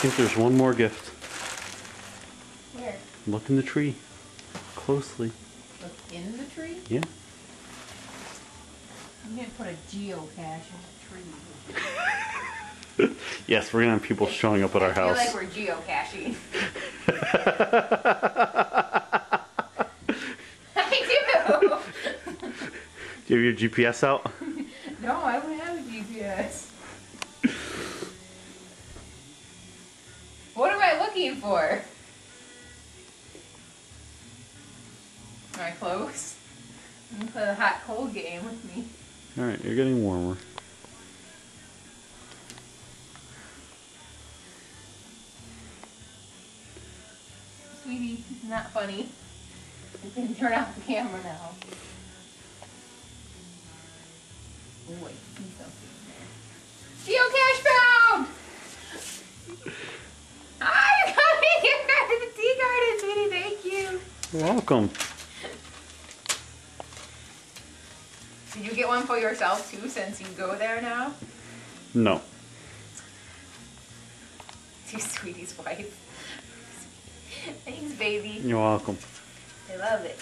think there's one more gift. Where? Look in the tree. Closely. Look in the tree? Yeah. You didn't put a geocache in the tree. Yes, we're gonna have people showing up at our house. I feel like we're geocaching. I do! Do you have your GPS out? No, I don't have a GPS. What am I looking for? Am I close? I'm gonna play the hot cold game with me. Alright, you're getting warmer. Sweetie, it's not funny. You can turn off the camera now. Oh, I see something there. Geocache found! Ah, you're coming here to the tea garden, sweetie. Thank you. You're welcome. Did you get one for yourself too, since you go there now? No. To Sweetie's wife. Thanks, baby. You're welcome. I love it.